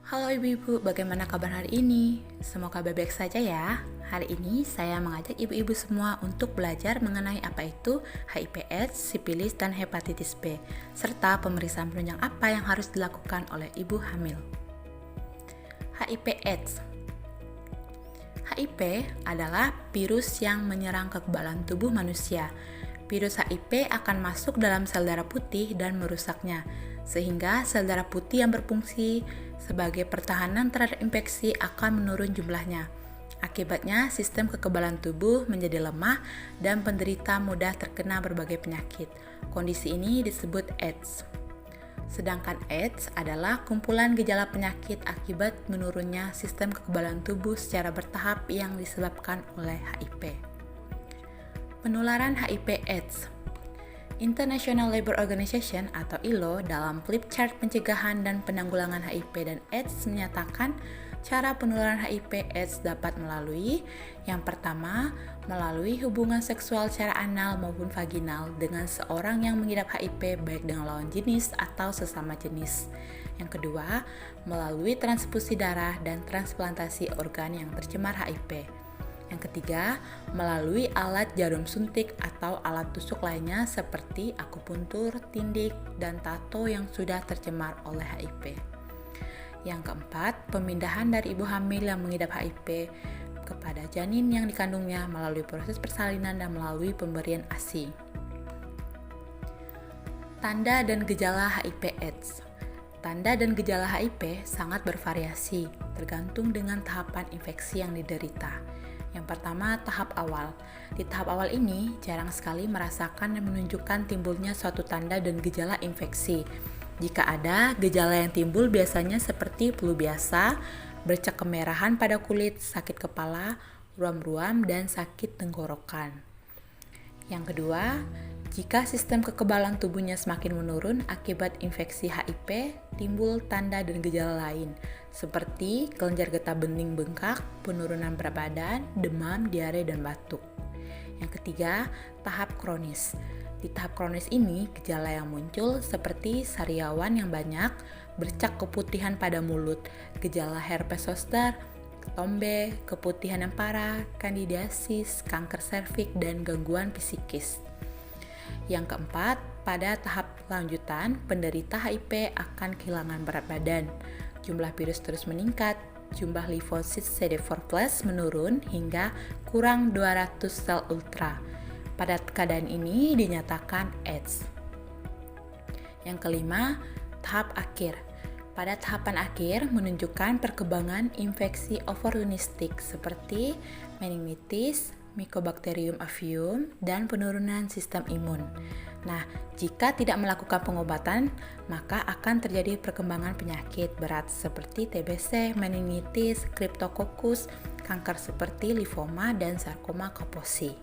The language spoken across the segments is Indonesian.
Halo ibu-ibu, bagaimana kabar hari ini? Semoga baik-baik saja ya. Hari ini saya mengajak ibu-ibu semua untuk belajar mengenai apa itu HIV/AIDS, sipilis, dan hepatitis B, serta pemeriksaan penunjang apa yang harus dilakukan oleh ibu hamil. HIV/AIDS. HIV adalah virus yang menyerang kekebalan tubuh manusia. Virus HIV akan masuk dalam sel darah putih dan merusaknya, sehingga sel darah putih yang berfungsi sebagai pertahanan terhadap infeksi akan menurun jumlahnya. Akibatnya, sistem kekebalan tubuh menjadi lemah dan penderita mudah terkena berbagai penyakit. Kondisi ini disebut AIDS. Sedangkan AIDS adalah kumpulan gejala penyakit akibat menurunnya sistem kekebalan tubuh secara bertahap yang disebabkan oleh HIV. Penularan HIV/AIDS. International Labour Organization atau ILO dalam flip chart pencegahan dan penanggulangan HIV dan AIDS menyatakan cara penularan HIV/AIDS dapat melalui yang pertama, melalui hubungan seksual secara anal maupun vaginal dengan seorang yang mengidap HIV baik dengan lawan jenis atau sesama jenis. Yang kedua, melalui transfusi darah dan transplantasi organ yang tercemar HIV. Yang ketiga, melalui alat jarum suntik atau alat tusuk lainnya seperti akupuntur, tindik, dan tato yang sudah tercemar oleh HIV. Yang keempat, pemindahan dari ibu hamil yang mengidap HIV kepada janin yang dikandungnya melalui proses persalinan dan melalui pemberian ASI. Tanda dan gejala HIV/AIDS. Tanda dan gejala HIV sangat bervariasi, tergantung dengan tahapan infeksi yang diderita. Yang pertama, tahap awal. Di tahap awal ini, jarang sekali merasakan dan menunjukkan timbulnya suatu tanda dan gejala infeksi. Jika ada, gejala yang timbul biasanya seperti flu biasa, bercak kemerahan pada kulit, sakit kepala, ruam-ruam, dan sakit tenggorokan. Yang kedua, jika sistem kekebalan tubuhnya semakin menurun akibat infeksi HIV, timbul tanda dan gejala lain, seperti kelenjar getah bening bengkak, penurunan berat badan, demam, diare, dan batuk. Yang ketiga, tahap kronis. Di tahap kronis ini, gejala yang muncul seperti sariawan yang banyak, bercak keputihan pada mulut, gejala herpes zoster, ketombe, keputihan yang parah, kandidiasis, kanker serviks, dan gangguan psikis. Yang keempat, pada tahap lanjutan, penderita HIV akan kehilangan berat badan, jumlah virus terus meningkat, jumlah limfosit CD4+ menurun hingga kurang 200 sel ultra. Pada keadaan ini dinyatakan AIDS. Yang kelima, tahap akhir. Pada tahapan akhir menunjukkan perkembangan infeksi oportunistik seperti meningitis, Mycobacterium avium, dan penurunan sistem imun. Nah, jika tidak melakukan pengobatan, maka akan terjadi perkembangan penyakit berat seperti TBC, meningitis, Cryptococcus, kanker seperti limfoma, dan sarkoma Kaposi.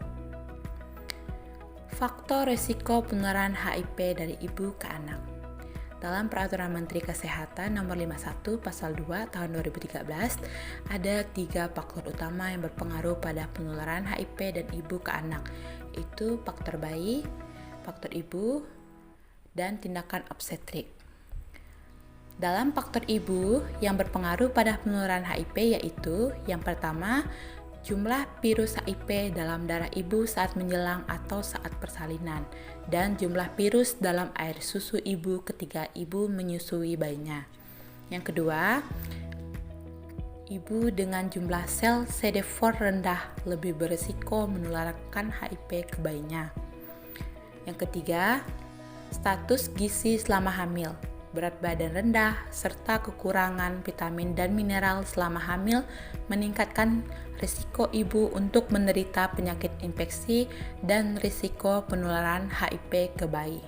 Faktor risiko penularan HIV dari ibu ke anak. Dalam Peraturan Menteri Kesehatan Nomor 51 Pasal 2 Tahun 2013, ada 3 faktor utama yang berpengaruh pada penularan HIV dan ibu ke anak, yaitu faktor bayi, faktor ibu, dan tindakan obstetrik. Dalam faktor ibu yang berpengaruh pada penularan HIV yaitu yang pertama, jumlah virus HIV dalam darah ibu saat menjelang atau saat persalinan, dan jumlah virus dalam air susu ibu ketika ibu menyusui bayinya. Yang kedua, ibu dengan jumlah sel CD4 rendah lebih berisiko menularkan HIV ke bayinya. Yang ketiga, status gizi selama hamil. Berat badan rendah, serta kekurangan vitamin dan mineral selama hamil meningkatkan risiko ibu untuk menderita penyakit infeksi dan risiko penularan HIV ke bayi.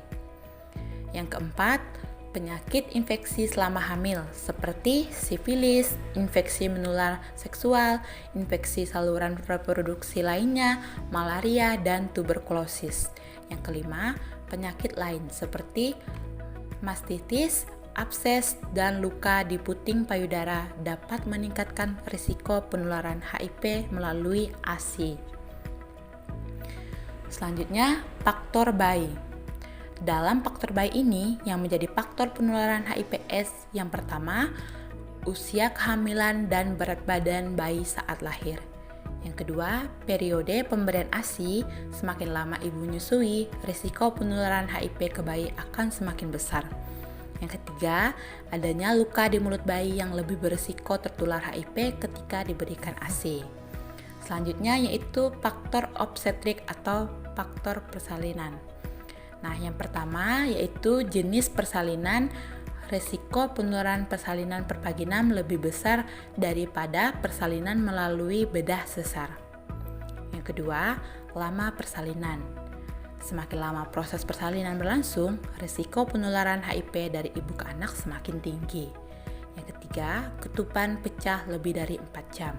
Yang keempat, penyakit infeksi selama hamil seperti sifilis, infeksi menular seksual, infeksi saluran reproduksi lainnya, malaria, dan tuberkulosis. Yang kelima, penyakit lain seperti mastitis, abses, dan luka di puting payudara dapat meningkatkan risiko penularan HIV melalui ASI. Selanjutnya, faktor bayi. Dalam faktor bayi ini, yang menjadi faktor penularan HIV/AIDS yang pertama, usia kehamilan dan berat badan bayi saat lahir. Yang kedua, periode pemberian ASI. Semakin lama ibu menyusui, risiko penularan HIV ke bayi akan semakin besar. Yang ketiga, adanya luka di mulut bayi yang lebih berisiko tertular HIV ketika diberikan ASI. Selanjutnya yaitu faktor obstetrik atau faktor persalinan. Nah, yang pertama yaitu jenis persalinan. Risiko penularan persalinan per vaginam lebih besar daripada persalinan melalui bedah sesar. Yang kedua, lama persalinan. Semakin lama proses persalinan berlangsung, risiko penularan HIV dari ibu ke anak semakin tinggi. Yang ketiga, ketupan pecah lebih dari 4 jam.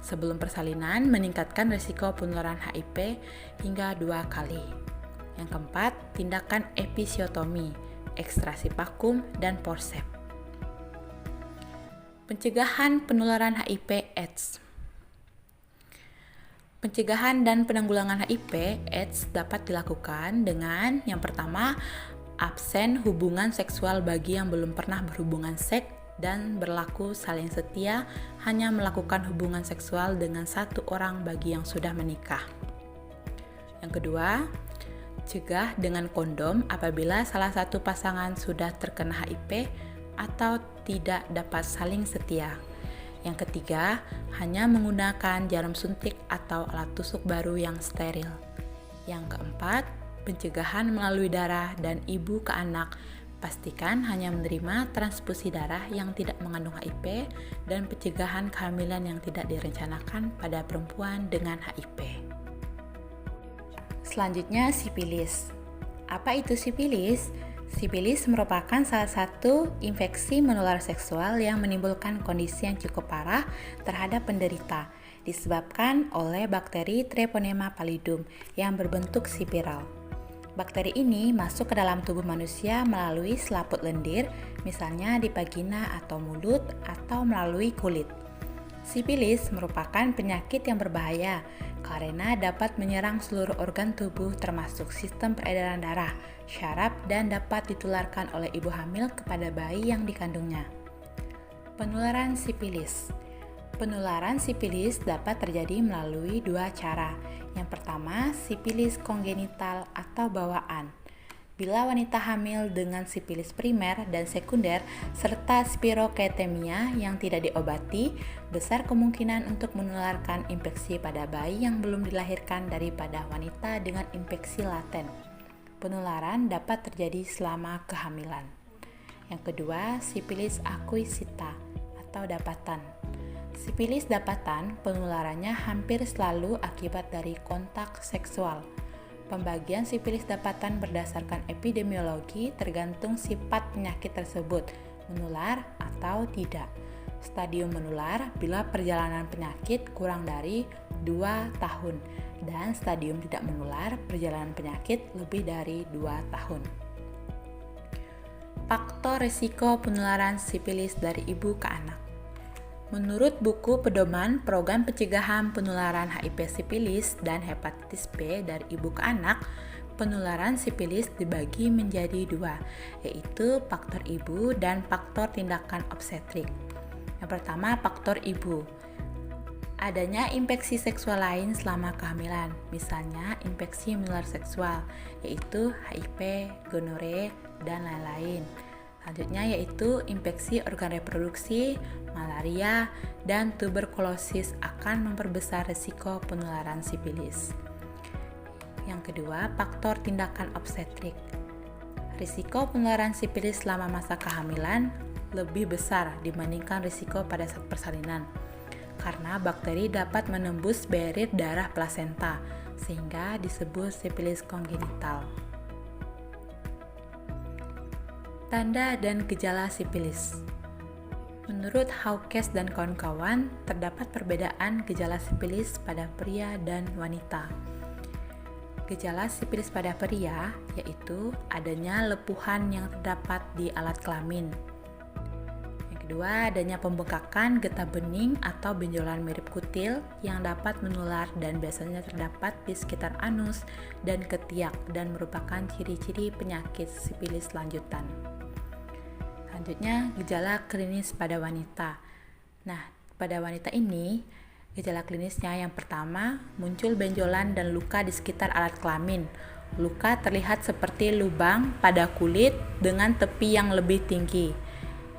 Sebelum persalinan meningkatkan risiko penularan HIV hingga 2 kali. Yang keempat, tindakan episiotomi, ekstrasi vakum, dan forceps. Pencegahan penularan HIV/AIDS. Pencegahan dan penanggulangan HIV/AIDS dapat dilakukan dengan yang pertama, absen hubungan seksual bagi yang belum pernah berhubungan seks dan berlaku saling setia hanya melakukan hubungan seksual dengan satu orang bagi yang sudah menikah. Yang kedua, cegah dengan kondom apabila salah satu pasangan sudah terkena HIV atau tidak dapat saling setia. Yang ketiga, hanya menggunakan jarum suntik atau alat tusuk baru yang steril. Yang keempat, pencegahan melalui darah dan ibu ke anak. Pastikan hanya menerima transfusi darah yang tidak mengandung HIV dan pencegahan kehamilan yang tidak direncanakan pada perempuan dengan HIV. Selanjutnya, sipilis. Apa itu sipilis? Sipilis merupakan salah satu infeksi menular seksual yang menimbulkan kondisi yang cukup parah terhadap penderita, disebabkan oleh bakteri Treponema pallidum yang berbentuk spiral. Bakteri ini masuk ke dalam tubuh manusia melalui selaput lendir, misalnya di vagina atau mulut, atau melalui kulit. Sipilis merupakan penyakit yang berbahaya karena dapat menyerang seluruh organ tubuh termasuk sistem peredaran darah, syaraf, dan dapat ditularkan oleh ibu hamil kepada bayi yang dikandungnya. Penularan sipilis. Penularan sipilis dapat terjadi melalui 2 cara. Yang pertama, sipilis kongenital atau bawaan. Bila wanita hamil dengan sipilis primer dan sekunder serta spiroketemia yang tidak diobati, besar kemungkinan untuk menularkan infeksi pada bayi yang belum dilahirkan daripada wanita dengan infeksi laten. Penularan dapat terjadi selama kehamilan. Yang kedua, sipilis akuisita atau dapatan. Sipilis dapatan penularannya hampir selalu akibat dari kontak seksual. Pembagian sipilis dapatan berdasarkan epidemiologi tergantung sifat penyakit tersebut, menular atau tidak. Stadium menular bila perjalanan penyakit kurang dari 2 tahun dan stadium tidak menular perjalanan penyakit lebih dari 2 tahun. Faktor risiko penularan sipilis dari ibu ke anak. Menurut buku pedoman program pencegahan penularan HIV sipilis dan hepatitis B dari ibu ke anak, penularan sipilis dibagi menjadi 2, yaitu faktor ibu dan faktor tindakan obstetrik. Yang pertama, faktor ibu. Adanya infeksi seksual lain selama kehamilan, misalnya infeksi menular seksual, yaitu HIV, gonore, dan lain-lain. Selanjutnya yaitu infeksi organ reproduksi, malaria, dan tuberkulosis akan memperbesar risiko penularan sipilis. Yang kedua, faktor tindakan obstetrik. Risiko penularan sipilis selama masa kehamilan lebih besar dibandingkan risiko pada saat persalinan, karena bakteri dapat menembus barrier darah plasenta, sehingga disebut sipilis kongenital. Tanda dan gejala sipilis. Menurut Hawkes dan kawan-kawan, terdapat perbedaan gejala sipilis pada pria dan wanita. Gejala sipilis pada pria yaitu adanya lepuhan yang terdapat di alat kelamin. Yang kedua, adanya pembengkakan getah bening atau benjolan mirip kutil yang dapat menular dan biasanya terdapat di sekitar anus dan ketiak dan merupakan ciri-ciri penyakit sipilis lanjutan. Selanjutnya, gejala klinis pada wanita. Nah, pada wanita ini, gejala klinisnya yang pertama, muncul benjolan dan luka di sekitar alat kelamin. Luka terlihat seperti lubang pada kulit dengan tepi yang lebih tinggi.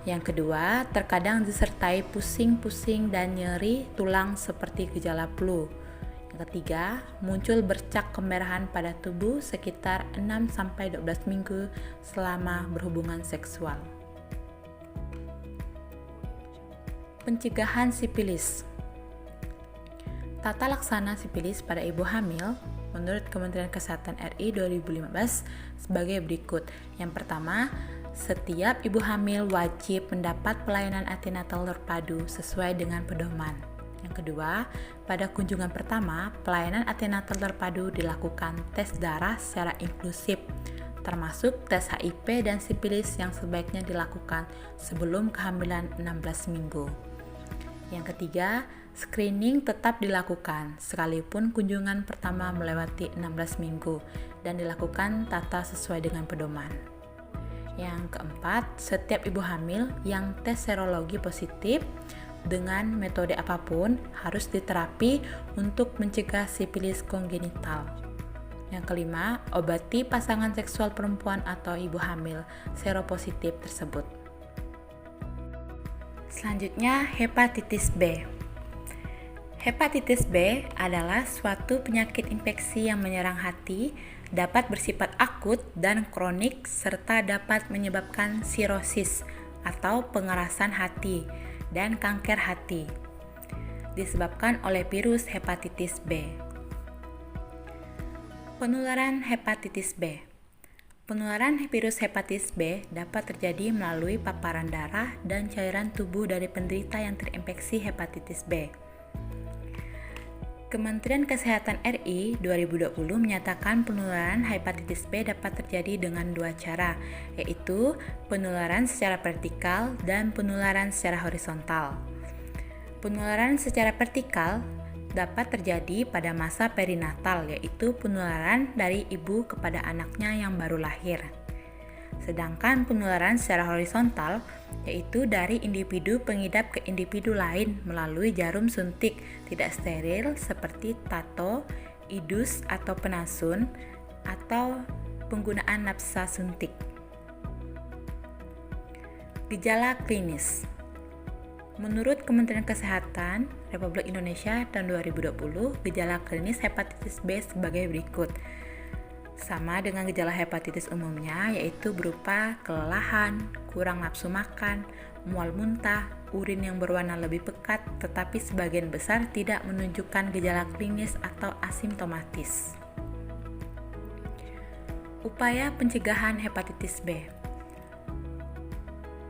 Yang kedua, terkadang disertai pusing-pusing dan nyeri tulang seperti gejala flu. Yang ketiga, muncul bercak kemerahan pada tubuh sekitar 6-12 minggu selama berhubungan seksual. Pencegahan sipilis. Tata laksana sipilis pada ibu hamil menurut Kementerian Kesehatan RI 2015 sebagai berikut. Yang pertama, setiap ibu hamil wajib mendapat pelayanan antenatal terpadu sesuai dengan pedoman. Yang kedua, pada kunjungan pertama, pelayanan antenatal terpadu dilakukan tes darah secara inklusif, termasuk tes HIV dan sipilis yang sebaiknya dilakukan sebelum kehamilan 16 minggu. Yang ketiga, screening tetap dilakukan sekalipun kunjungan pertama melewati 16 minggu dan dilakukan tata sesuai dengan pedoman. Yang keempat, setiap ibu hamil yang tes serologi positif dengan metode apapun harus diterapi untuk mencegah sipilis kongenital. Yang kelima, obati pasangan seksual perempuan atau ibu hamil seropositif tersebut. Selanjutnya, hepatitis B. Hepatitis B adalah suatu penyakit infeksi yang menyerang hati, dapat bersifat akut dan kronik, serta dapat menyebabkan sirosis atau pengerasan hati dan kanker hati, disebabkan oleh virus hepatitis B. Penularan hepatitis B. Penularan virus hepatitis B dapat terjadi melalui paparan darah dan cairan tubuh dari penderita yang terinfeksi hepatitis B. Kementerian Kesehatan RI 2020 menyatakan penularan hepatitis B dapat terjadi dengan dua cara, yaitu penularan secara vertikal dan penularan secara horizontal. Penularan secara vertikal dapat terjadi pada masa perinatal, yaitu penularan dari ibu kepada anaknya yang baru lahir. Sedangkan penularan secara horizontal yaitu dari individu pengidap ke individu lain melalui jarum suntik tidak steril seperti tato, idus atau penasun, atau penggunaan napsa suntik. Gejala klinis. Menurut Kementerian Kesehatan Republik Indonesia tahun 2020, gejala klinis hepatitis B sebagai berikut. Sama dengan gejala hepatitis umumnya, yaitu berupa kelelahan, kurang nafsu makan, mual muntah, urin yang berwarna lebih pekat, tetapi sebagian besar tidak menunjukkan gejala klinis atau asimptomatis. Upaya pencegahan hepatitis B.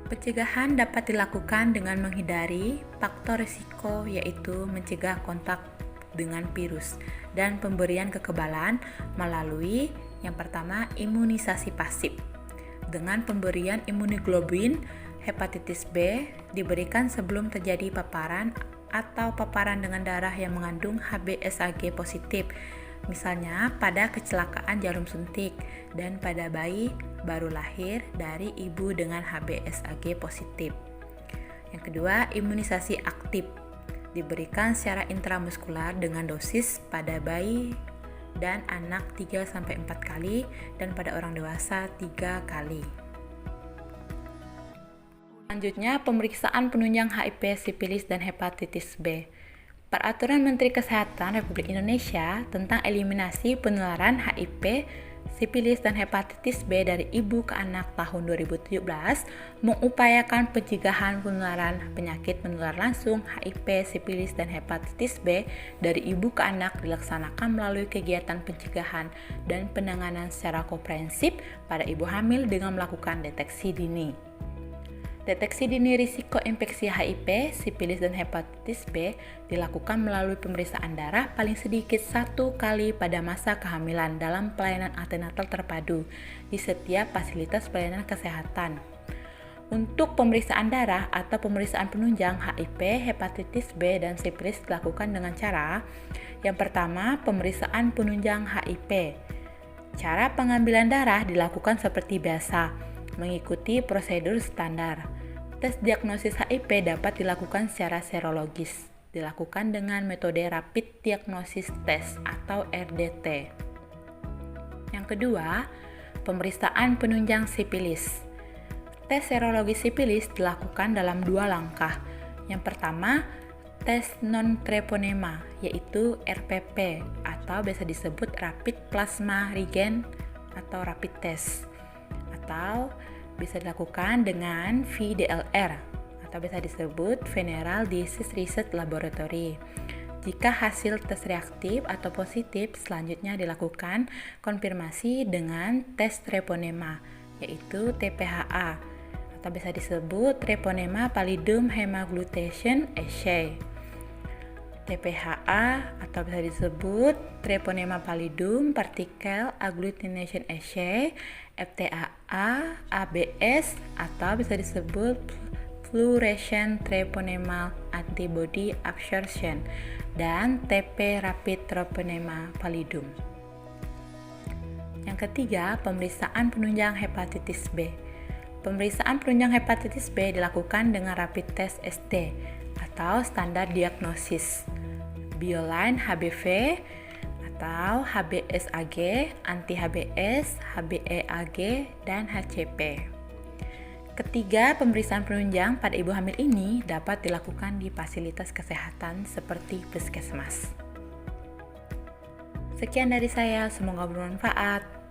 Pencegahan dapat dilakukan dengan menghindari faktor risiko, yaitu mencegah kontak dengan virus dan pemberian kekebalan melalui yang pertama imunisasi pasif. Dengan pemberian imunoglobulin hepatitis B diberikan sebelum terjadi paparan atau paparan dengan darah yang mengandung HBsAg positif, misalnya pada kecelakaan jarum suntik dan pada bayi baru lahir dari ibu dengan HBsAg positif. Yang kedua, imunisasi aktif diberikan secara intramuskular dengan dosis pada bayi dan anak 3-4 kali dan pada orang dewasa 3 kali. Selanjutnya, pemeriksaan penunjang HIV, sipilis, dan hepatitis B. Peraturan Menteri Kesehatan Republik Indonesia tentang eliminasi penularan HIV, sipilis, dan hepatitis B dari ibu ke anak tahun 2017 mengupayakan pencegahan penularan penyakit menular langsung HIV, sipilis, dan hepatitis B dari ibu ke anak dilaksanakan melalui kegiatan pencegahan dan penanganan secara komprehensif pada ibu hamil dengan melakukan deteksi dini. Deteksi dini risiko infeksi HIV, sipilis, dan hepatitis B dilakukan melalui pemeriksaan darah paling sedikit 1 kali pada masa kehamilan dalam pelayanan antenatal terpadu di setiap fasilitas pelayanan kesehatan. Untuk pemeriksaan darah atau pemeriksaan penunjang HIV, hepatitis B, dan sipilis dilakukan dengan cara yang pertama, pemeriksaan penunjang HIV. Cara pengambilan darah dilakukan seperti biasa. mengikuti prosedur standar. Tes diagnosis HIV dapat dilakukan secara serologis, dilakukan dengan metode Rapid Diagnosis Test atau RDT. Yang kedua, pemeriksaan penunjang sipilis. Tes serologi sipilis dilakukan dalam 2 langkah. Yang pertama, tes non-treponema, yaitu RPP atau biasa disebut Rapid Plasma Regen atau Rapid Test, atau bisa dilakukan dengan VDLR atau bisa disebut Venereal Disease Research Laboratory. Jika hasil tes reaktif atau positif, selanjutnya dilakukan konfirmasi dengan tes treponema, yaitu TPHA atau bisa disebut Treponema Pallidum Hemagglutination Assay. TPHA atau bisa disebut Treponema Pallidum Particle Agglutination Assay, FTAA, ABS atau bisa disebut Fluorescent Treponema Antibody Absorption, dan TP Rapid Treponema Pallidum. Yang ketiga, pemeriksaan penunjang hepatitis B. Pemeriksaan penunjang hepatitis B dilakukan dengan rapid test ST atau standar diagnosis, Bioline HBV atau HBsAg, anti-HBs, HBeAg, dan HCP. Ketiga, pemeriksaan penunjang pada ibu hamil ini dapat dilakukan di fasilitas kesehatan seperti puskesmas. Sekian dari saya, semoga bermanfaat.